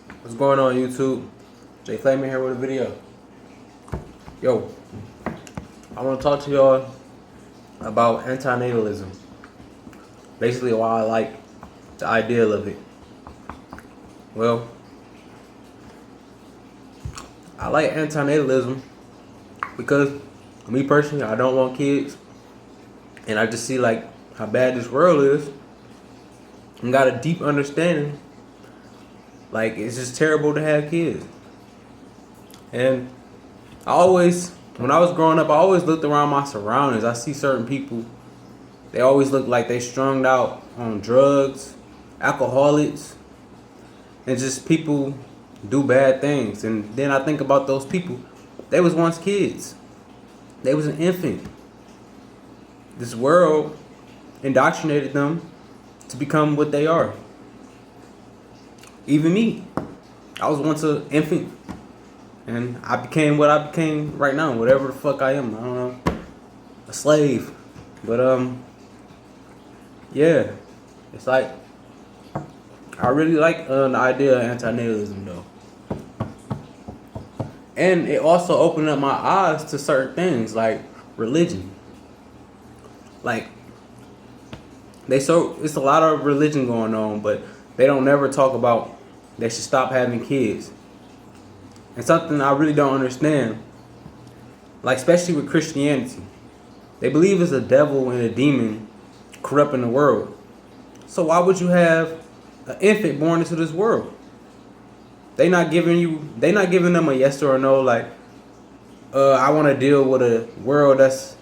What's going on, YouTube? Jay Flamin here with a video. Yo, I want to talk to y'all about anti-natalism. Basically, why I like the idea of it. Well, I like anti-natalism because me personally, I don't want kids, and I just see like how bad this world is, and got a deep understanding. Like, it's just terrible to have kids. And when I was growing up, I always looked around my surroundings. I see certain people, they always look like they strung out on drugs, alcoholics, and just people do bad things. And then I think about those people. They was once kids. They was an infant. This world indoctrinated them to become what they are. Even me. I was once an infant. And I became what I became right now, whatever the fuck I am. I don't know. A slave. But yeah. It's like, I really like the idea of anti-natalism though. And it also opened up my eyes to certain things like religion. Like, it's a lot of religion going on, but they don't never talk about they should stop having kids. And something I really don't understand, like especially with Christianity, they believe it's a devil and a demon corrupting the world. So why would you have an infant born into this world? They not giving them a yes or a no, like, I want to deal with a world that's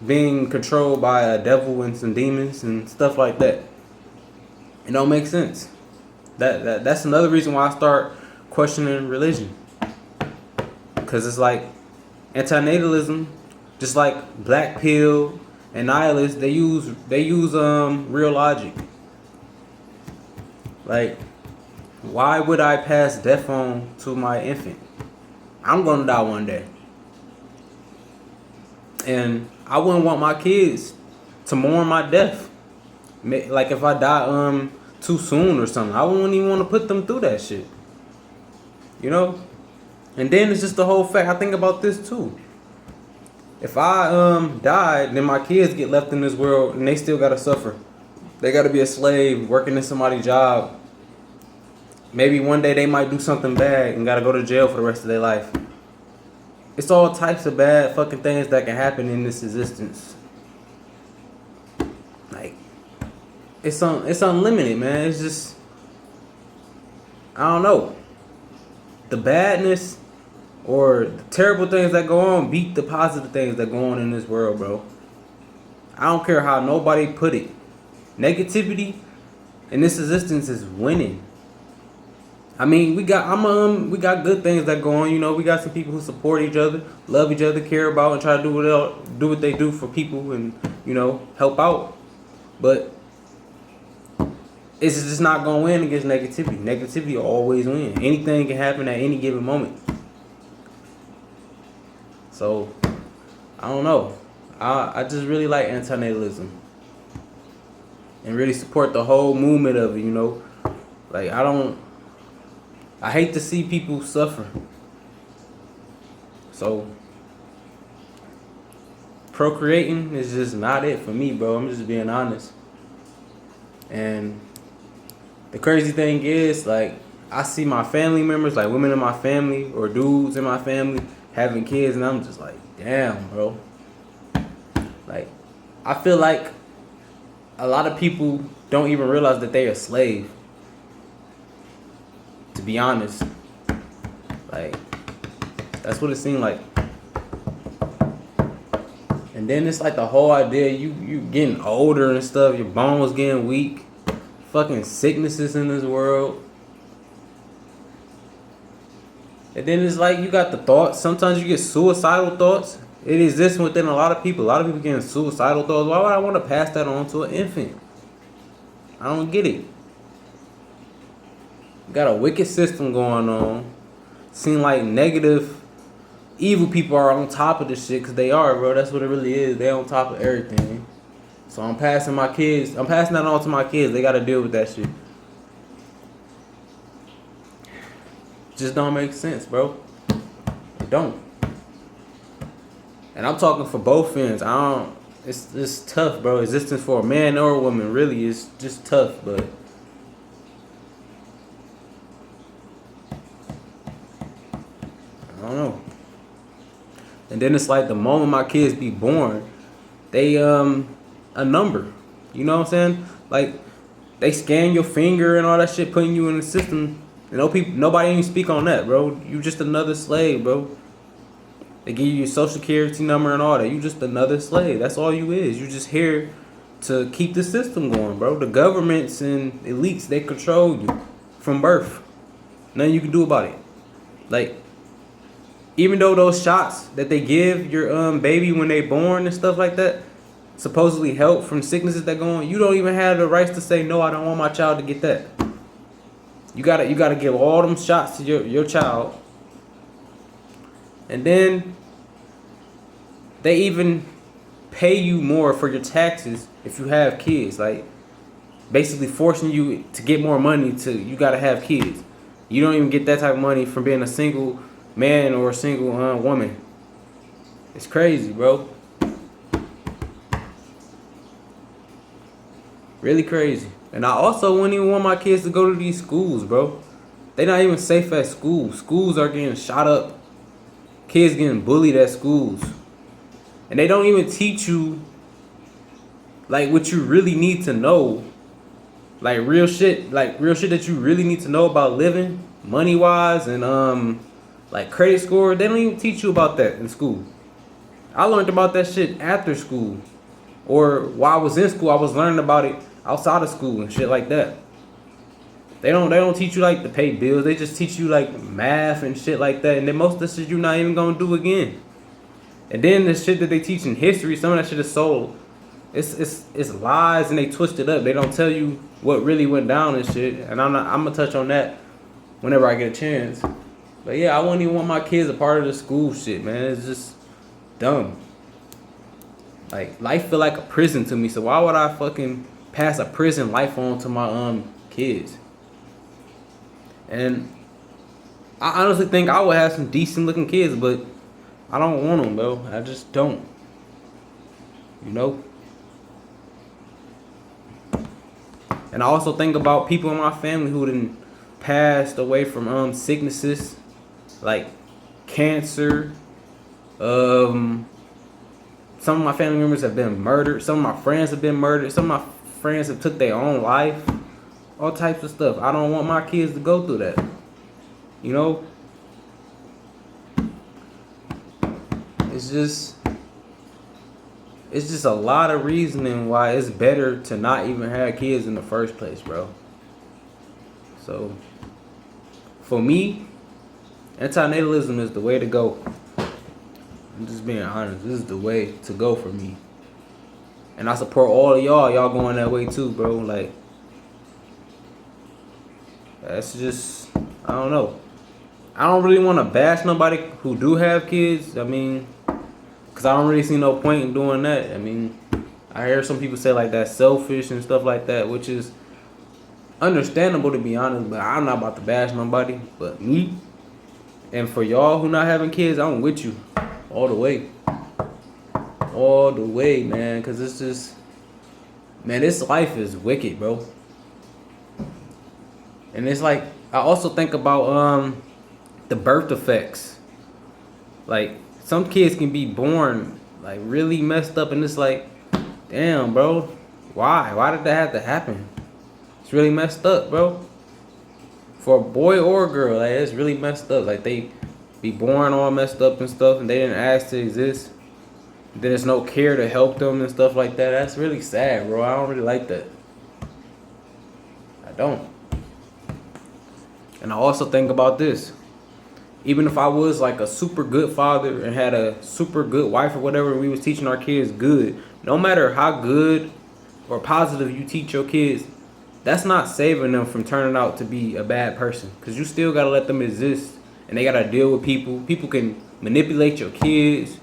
being controlled by a devil and some demons and stuff like that. It don't make sense. That's another reason why I start questioning religion. Because it's like anti-natalism, just like black pill and nihilists, they use real logic. Like, why would I pass death on to my infant? I'm gonna die one day. And I wouldn't want my kids to mourn my death. Like if I die too soon or something, I wouldn't even want to put them through that shit. You know? And then it's just the whole fact, I think about this too. If I die, then my kids get left in this world and they still gotta suffer. They gotta be a slave, working in somebody's job. Maybe one day they might do something bad and gotta go to jail for the rest of their life. It's all types of bad fucking things that can happen in this existence. Like, it's unlimited, man. It's just, I don't know. The badness or the terrible things that go on beat the positive things that go on in this world, bro. I don't care how nobody put it. Negativity in this existence is winning. I mean, we got good things that go on. You know, we got some people who support each other, love each other, care about, and try to do what they do for people, and help out. But it's just not gonna win against negativity. Negativity will always win. Anything can happen at any given moment. So I don't know. I just really like anti-natalism and really support the whole movement of it. Like, I hate to see people suffer. So procreating is just not it for me, bro. I'm just being honest. And the crazy thing is, like, I see my family members, like women in my family or dudes in my family having kids, and I'm just like, damn, bro. Like, I feel like a lot of people don't even realize that they're a slave. To be honest, like, that's what it seemed like. And then it's like the whole idea, you getting older and stuff, your bones getting weak, fucking sicknesses in this world. And then it's like you got the thoughts. Sometimes you get suicidal thoughts. It exists within a lot of people. A lot of people getting suicidal thoughts. Why would I want to pass that on to an infant? I don't get it. Got a wicked system going on. Seem like negative, evil people are on top of this shit, because they are, bro. That's what it really is. They on top of everything. So I'm passing that on to my kids. They got to deal with that shit. Just don't make sense, bro. It don't. And I'm talking for both ends. It's tough, bro. Existence for a man or a woman really is just tough, but I don't know. And then it's like the moment my kids be born, they a number. You know what I'm saying? Like they scan your finger and all that shit, putting you in the system. You know, nobody even speak on that, bro. You just another slave, bro. They give you your social security number and all that. You just another slave. That's all you is. You just here to keep the system going, bro. The governments and elites, they control you from birth. Nothing you can do about it. Like, even though those shots that they give your baby when they born and stuff like that supposedly help from sicknesses that go on, you don't even have the rights to say no. I don't want my child to get that. You gotta give all them shots to your child. And then they even pay you more for your taxes if you have kids. Like basically forcing you to get more money you gotta have kids. You don't even get that type of money from being a single man or a single woman. It's crazy, bro. Really crazy. And I also wouldn't even want my kids to go to these schools, bro. They not even safe at school. Schools are getting shot up. Kids getting bullied at schools. And they don't even teach you like what you really need to know. Like real shit that you really need to know about living, money wise, and like credit score. They don't even teach you about that in school. I learned about that shit after school. Or while I was in school, I was learning about it outside of school and shit like that. They don't teach you like to pay bills. They just teach you like math and shit like that. And then most of the shit you're not even gonna do again. And then the shit that they teach in history, some of that shit is so it's lies and they twist it up. They don't tell you what really went down and shit. And I'm gonna touch on that whenever I get a chance. But yeah, I wouldn't even want my kids a part of the school shit, man. It's just dumb. Like life feel like a prison to me. So why would I fucking pass a prison life on to my kids? And I honestly think I would have some decent looking kids, but I don't want them, bro. I just don't. You know? And I also think about people in my family who done passed away from sicknesses like cancer. Some of my family members have been murdered. Some of my friends have been murdered. Some of my friends have took their own life. All types of stuff. I don't want my kids to go through that. You know? It's just a lot of reasoning why it's better to not even have kids in the first place, bro. So, for me, anti-natalism is the way to go. I'm just being honest. This is the way to go for me. And I support all of y'all. Y'all going that way too, bro. Like, that's just, I don't know. I don't really want to bash nobody who do have kids. I mean, because I don't really see no point in doing that. I mean, I hear some people say like that's selfish and stuff like that, which is understandable to be honest, but I'm not about to bash nobody but me. And for y'all who not having kids, I'm with you all the way. All the way, man, because it's just, man, this life is wicked, bro. And it's like, I also think about the birth effects. Like, some kids can be born like really messed up, and it's like, damn, bro, why did that have to happen? It's really messed up, bro. For a boy or a girl, like, it's really messed up. Like, they be born all messed up and stuff, and they didn't ask to exist. Then there's no care to help them and stuff like that. That's really sad, bro. I don't really like that. I don't. And I also think about this. Even if I was like a super good father and had a super good wife or whatever, and we was teaching our kids good, no matter how good or positive you teach your kids, that's not saving them from turning out to be a bad person. Because you still got to let them exist, and they got to deal with people. People can manipulate your kids.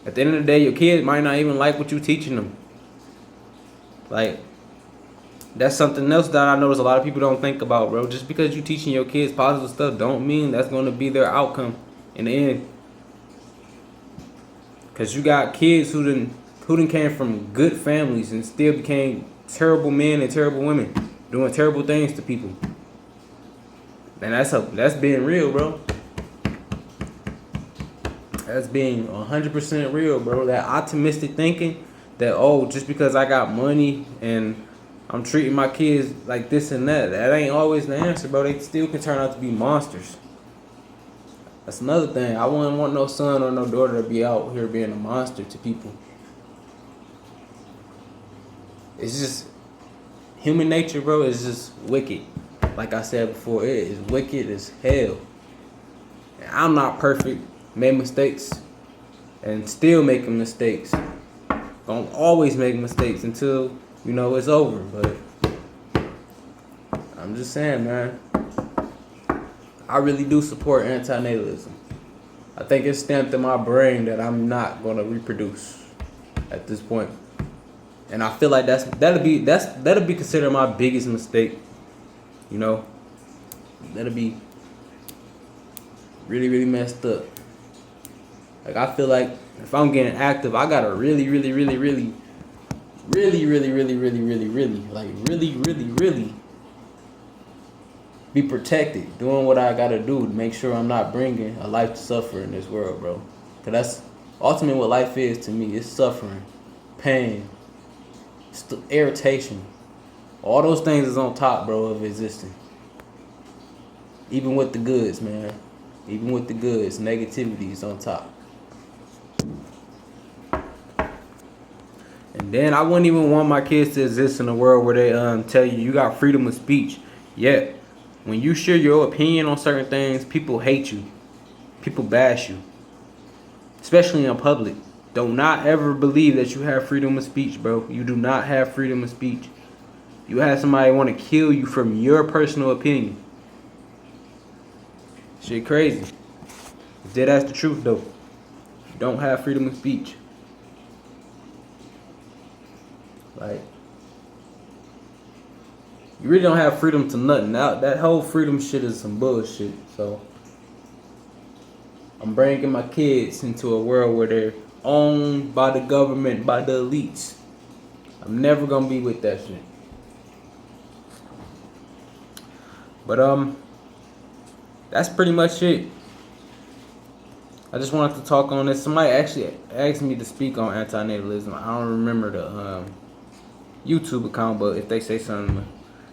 At the end of the day, your kids might not even like what you're teaching them. Like, that's something else that I notice a lot of people don't think about, bro. Just because you teaching your kids positive stuff don't mean that's gonna be their outcome in the end. Cause you got kids who didn't came from good families and still became terrible men and terrible women, doing terrible things to people. And that's being real, bro. That's being 100% real, bro. That optimistic thinking that, oh, just because I got money and I'm treating my kids like this and that ain't always the answer, bro. They still can turn out to be monsters. That's another thing. I wouldn't want no son or no daughter to be out here being a monster to people. It's just human nature, bro. Is just wicked. Like I said before, it is wicked as hell. And I'm not perfect. Made mistakes and still making mistakes. Gonna always make mistakes until it's over. But I'm just saying, man. I really do support anti-natalism. I think it's stamped in my brain that I'm not gonna reproduce at this point, and I feel like that'll be considered my biggest mistake. That'll be really, really messed up. Like, I feel like if I'm getting active, I gotta really be protected, doing what I gotta do to make sure I'm not bringing a life to suffer in this world, bro. Cause that's ultimately what life is to me. It's suffering, pain, irritation. All those things is on top, bro, of existing. Even with the goods, man. Even with the goods, negativity is on top. And then I wouldn't even want my kids to exist in a world where they tell you got freedom of speech. Yet, when you share your opinion on certain things, people hate you. People bash you. Especially in public. Do not ever believe that you have freedom of speech, bro. You do not have freedom of speech. You have somebody want to kill you from your personal opinion. Shit crazy. That's the truth, though. You don't have freedom of speech. Like, you really don't have freedom to nothing. That whole freedom shit is some bullshit. So, I'm bringing my kids into a world where they're owned by the government, by the elites. I'm never gonna be with that shit. But that's pretty much it. I just wanted to talk on this. Somebody actually asked me to speak on anti-natalism. I don't remember the YouTube account, but if they say something in the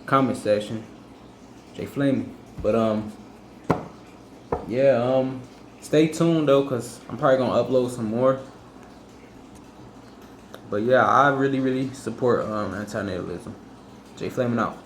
comment section, they flame me. But yeah, stay tuned though, cause I'm probably gonna upload some more. But yeah, I really support anti-natalism. Jay Flaming out.